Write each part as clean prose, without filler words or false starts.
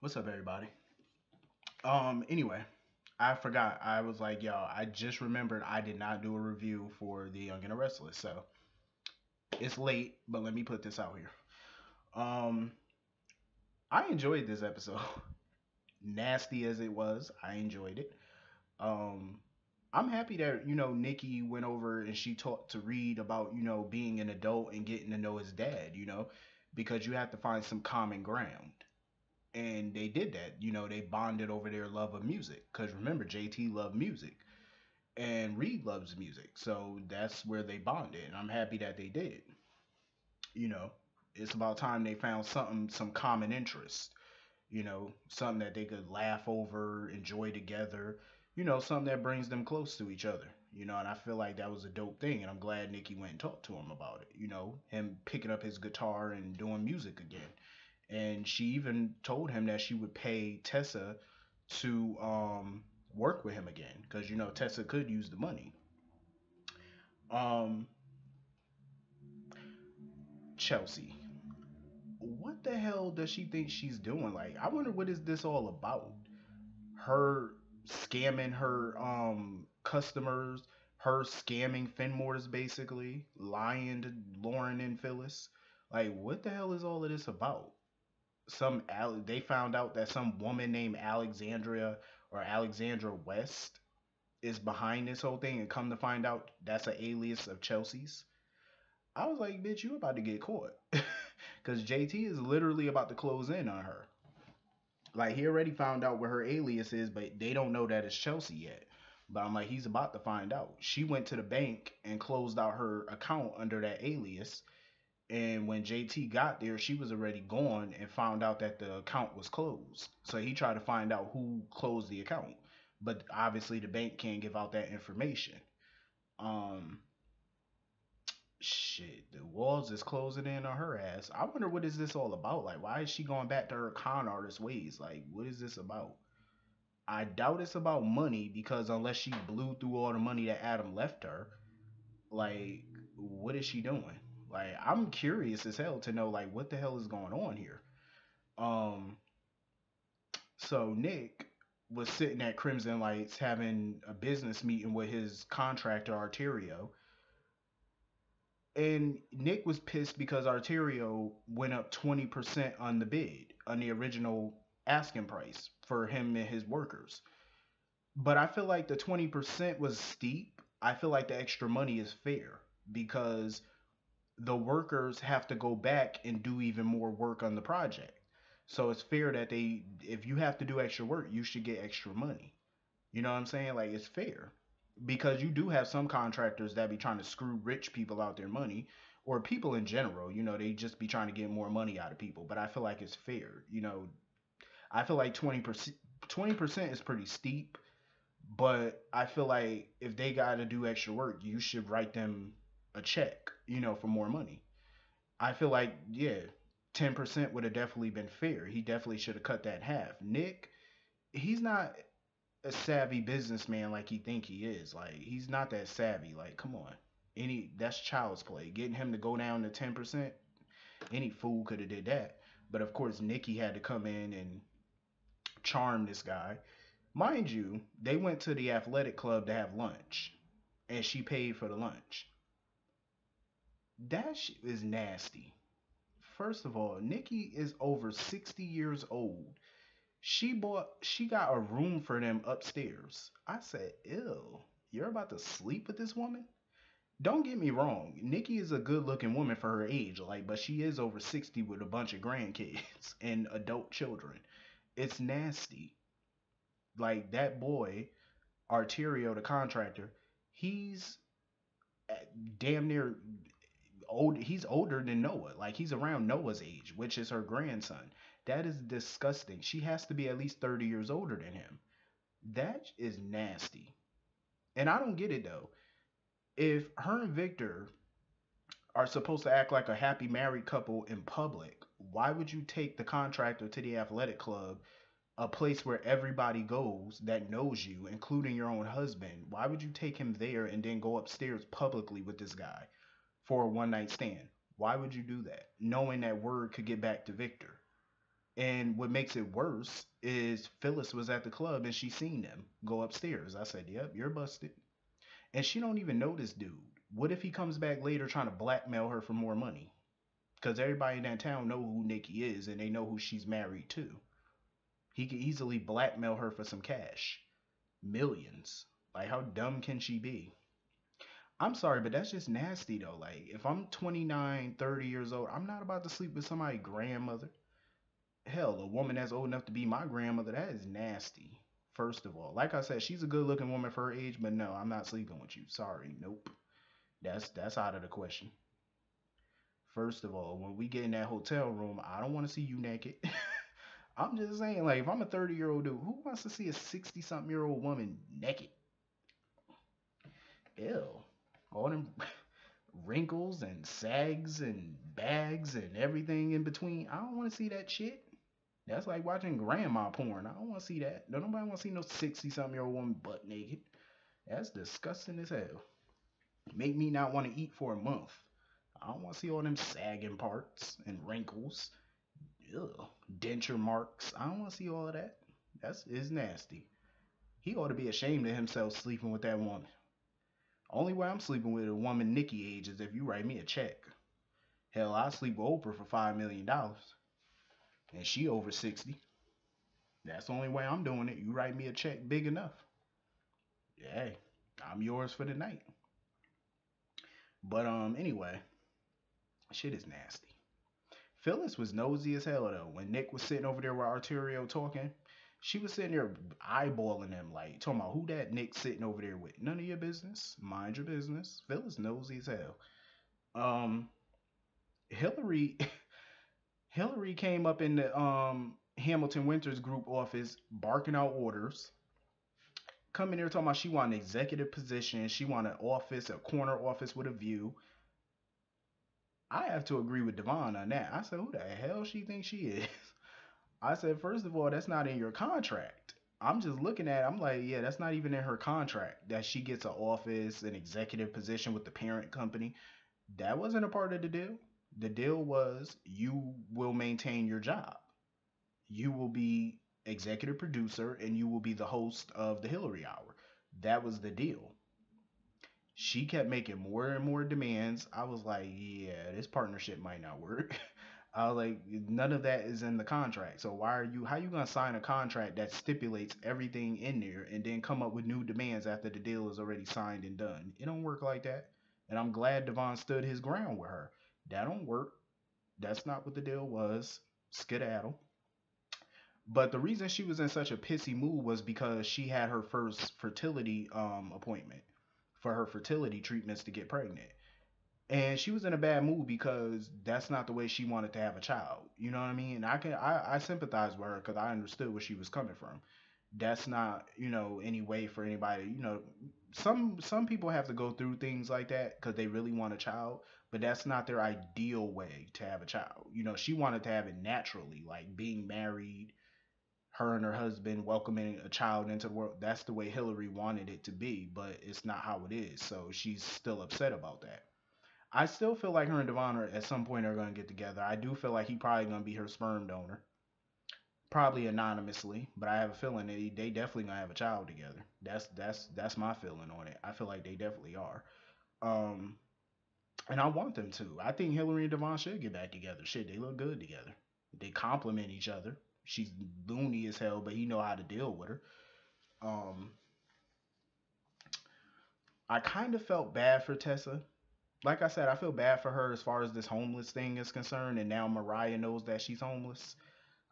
What's up, everybody? Anyway, I forgot. I was like, yo, I just remembered I did not do a review for The Young and the Restless, so it's late, but let me put this out here. Um, I enjoyed this episode. Nasty as it was, I enjoyed it. Um, I'm happy that Nikki went over and she talked to Reed about being an adult and getting to know his dad. Because you have to find some common ground. And they did that. They bonded over their love of music. Because remember, JT loved music and Reed loves music. So that's where they bonded. And I'm happy that they did. You know, it's about time they found something, some common interest. Something that they could laugh over, enjoy together. Something that brings them close to each other. And I feel like that was a dope thing. And I'm glad Nikki went and talked to him about it. Him picking up his guitar and doing music again. And she even told him that she would pay Tessa to work with him again because Tessa could use the money. Um, Chelsea, what the hell does she think she's doing? Like, I wonder what is this all about? Her scamming her customers, her scamming Fenmores basically, lying to Lauren and Phyllis. Like, what the hell is all of this about? They found out that some woman named Alexandria or Alexandra West is behind this whole thing, and come to find out that's an alias of Chelsea's. I was like, bitch, you about to get caught. Because JT is literally about to close in on her. Like, he already found out what her alias is, but they don't know that it's Chelsea yet. But I'm like, he's about to find out. She went to the bank and closed out her account under that alias. And when JT got there, she was already gone and found out that the account was closed. So he tried to find out who closed the account. But obviously, the bank can't give out that information. Um, Shit, the walls is closing in on her ass. I wonder what is this all about? Like, why is she going back to her con artist ways? Like, what is this about? I doubt it's about money because unless she blew through all the money that Adam left her, like, what is she doing? Like, I'm curious as hell to know like what the hell is going on here. Um, so Nick was sitting at Crimson Lights having a business meeting with his contractor Arterio, and Nick was pissed because Arterio went up 20% on the bid, on the original asking price for him and his workers. But I feel like the 20% was steep. I feel like the extra money is fair because the workers have to go back and do even more work on the project. So it's fair that if you have to do extra work, you should get extra money. You know what I'm saying? Like, it's fair because you do have some contractors that be trying to screw rich people out their money, or people in general. They just be trying to get more money out of people. But I feel like it's fair. I feel like 20% is pretty steep, but I feel like if they got to do extra work, you should write them a check, for more money. I feel like, yeah, 10% would have definitely been fair. He definitely should have cut that in half. Nick, he's not a savvy businessman like he think he is. Like, he's not that savvy. Like, come on. That's child's play. Getting him to go down to 10%, any fool could have did that. But of course, Nikki had to come in and charm this guy. Mind you, they went to the athletic club to have lunch, and she paid for the lunch. That shit is nasty. First of all, Nikki is over 60 years old. She got a room for them upstairs. I said, ew, you're about to sleep with this woman? Don't get me wrong, Nikki is a good looking woman for her age, like, but she is over 60 with a bunch of grandkids and adult children. It's nasty. Like, that boy, Arterio, the contractor, he's damn near old. He's older than Noah. Like, he's around Noah's age, which is her grandson. That is disgusting. She has to be at least 30 years older than him. That is nasty. And I don't get it though. If her and Victor are supposed to act like a happy married couple in public, why would you take the contractor to the athletic club, a place where everybody goes that knows you, including your own husband? Why would you take him there and then go upstairs publicly with this guy for a one night stand? Why would you do that, knowing that word could get back to Victor? And what makes it worse is Phyllis was at the club and she seen them go upstairs. I said, "Yep, you're busted." And she don't even know this dude. What if he comes back later trying to blackmail her for more money? Because everybody in that town know who Nikki is and they know who she's married to. He could easily blackmail her for some cash. Millions. Like, how dumb can she be? I'm sorry, but that's just nasty though. Like, if I'm 29, 30 years old, I'm not about to sleep with somebody's grandmother. Hell, a woman that's old enough to be my grandmother, that is nasty. First of all, like I said, she's a good looking woman for her age, but no, I'm not sleeping with you. Sorry, nope. That's out of the question. First of all, when we get in that hotel room, I don't want to see you naked. I'm just saying, like, if I'm a 30-year-old dude, who wants to see a 60 something year old woman naked? Ew. All them wrinkles and sags and bags and everything in between. I don't want to see that shit. That's like watching grandma porn. I don't want to see that. No, nobody want to see no 60 something year old woman butt naked. That's disgusting as hell. Make me not want to eat for a month. I don't want to see all them sagging parts and wrinkles. Ugh. Denture marks. I don't want to see all of that. That's is nasty. He ought to be ashamed of himself sleeping with that woman. Only way I'm sleeping with a woman Nikki age is if you write me a check. Hell, I sleep with Oprah for $5 million, and she over 60. That's the only way I'm doing it. You write me a check big enough. Hey, I'm yours for the night. But anyway, shit is nasty. Phyllis was nosy as hell though. When Nick was sitting over there with Arterio talking, she was sitting there eyeballing him, like talking about who that Nick sitting over there with. None of your business. Mind your business. Phyllis nosy as hell. Um, Hillary, Hillary came up in the Hamilton Winters group office barking out orders. Coming here talking about she want an executive position. She want an office, a corner office with a view. I have to agree with Devon on that. I said, who the hell she thinks she is? I said, first of all, that's not in your contract. I'm just looking at it, I'm like, yeah, that's not even in her contract that she gets an office, an executive position with the parent company. That wasn't a part of the deal. The deal was you will maintain your job. You will be executive producer and you will be the host of the Hillary Hour. That was the deal. She kept making more and more demands. I was like, yeah, this partnership might not work. I was like, none of that is in the contract. So why are you? How you gonna sign a contract that stipulates everything in there and then come up with new demands after the deal is already signed and done? It don't work like that. And I'm glad Devon stood his ground with her. That don't work. That's not what the deal was. Skedaddle. But the reason she was in such a pissy mood was because she had her first fertility appointment for her fertility treatments to get pregnant. And she was in a bad mood because that's not the way she wanted to have a child. You know what I mean? I sympathize with her because I understood where she was coming from. That's not, any way for anybody. Some people have to go through things like that because they really want a child, but that's not their ideal way to have a child. She wanted to have it naturally, like being married, her and her husband welcoming a child into the world. That's the way Hillary wanted it to be, but it's not how it is. So she's still upset about that. I still feel like her and Devon are at some point are going to get together. I do feel like he probably going to be her sperm donor, probably anonymously, but I have a feeling they definitely going to have a child together. That's my feeling on it. I feel like they definitely are. Um, and I want them to. I think Hillary and Devon should get back together. Shit, they look good together. They complement each other. She's loony as hell, but he know how to deal with her. Um, I kind of felt bad for Tessa. Like I said, I feel bad for her as far as this homeless thing is concerned, and now Mariah knows that she's homeless.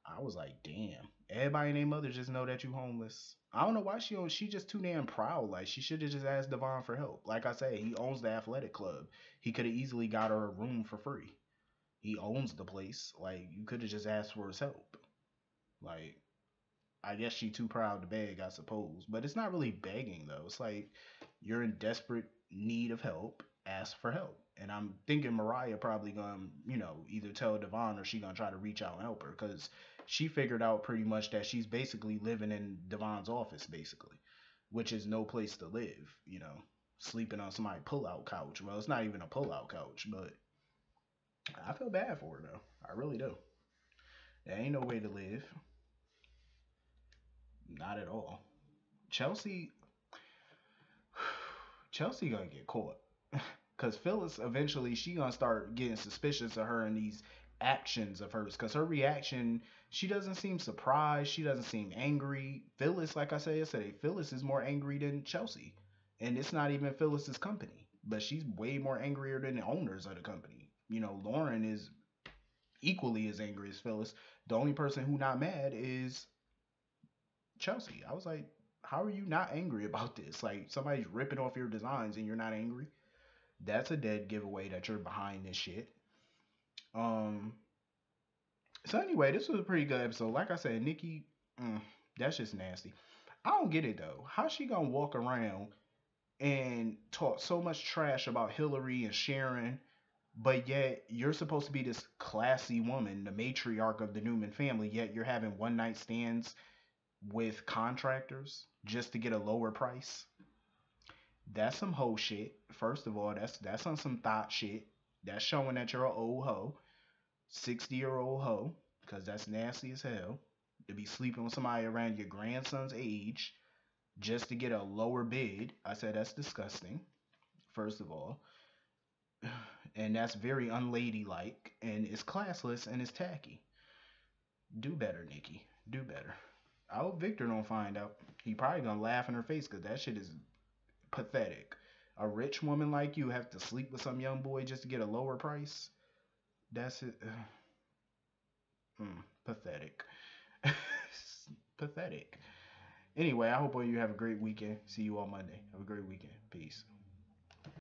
I was like, damn. Everybody and their mother just know that you homeless. I don't know why she just too damn proud. Like she should have just asked Devon for help. Like I said, he owns the athletic club. He could have easily got her a room for free. He owns the place. Like you could have just asked for his help. Like I guess she too proud to beg, I suppose. But it's not really begging though. It's like you're in desperate need of help, ask for help. And I'm thinking Mariah probably gonna, either tell Devon or she gonna try to reach out and help her because she figured out pretty much that she's basically living in Devon's office, basically, which is no place to live, sleeping on somebody's pull-out couch. Well, it's not even a pull-out couch, but I feel bad for her though. I really do. That ain't no way to live. Not at all. Chelsea, Chelsea gonna get caught. Cause Phyllis eventually she gonna start getting suspicious of her and these actions of hers. Cause her reaction, she doesn't seem surprised. She doesn't seem angry. Phyllis, like I said yesterday, Phyllis is more angry than Chelsea, and it's not even Phyllis's company, but she's way more angrier than the owners of the company. Lauren is equally as angry as Phyllis. The only person who not mad is Chelsea. I was like, how are you not angry about this? Like somebody's ripping off your designs and you're not angry. That's a dead giveaway that you're behind this shit. Um. So anyway, this was a pretty good episode. Like I said, Nikki, that's just nasty. I don't get it though. How's she gonna walk around and talk so much trash about Hillary and Sharon, but yet you're supposed to be this classy woman, the matriarch of the Newman family, yet you're having one night stands with contractors just to get a lower price? That's some hoe shit. First of all, that's on some thought shit. That's showing that you're an old hoe, 60-year-old hoe, because that's nasty as hell. To be sleeping with somebody around your grandson's age just to get a lower bid. I said that's disgusting, first of all. And that's very unladylike and it's classless and it's tacky. Do better, Nikki. Do better. I hope Victor don't find out. He probably gonna laugh in her face because that shit is pathetic. A rich woman like you have to sleep with some young boy just to get a lower price. That's it. Pathetic. Pathetic. Anyway, I hope all you have a great weekend. See you on Monday. Have a great weekend. Peace.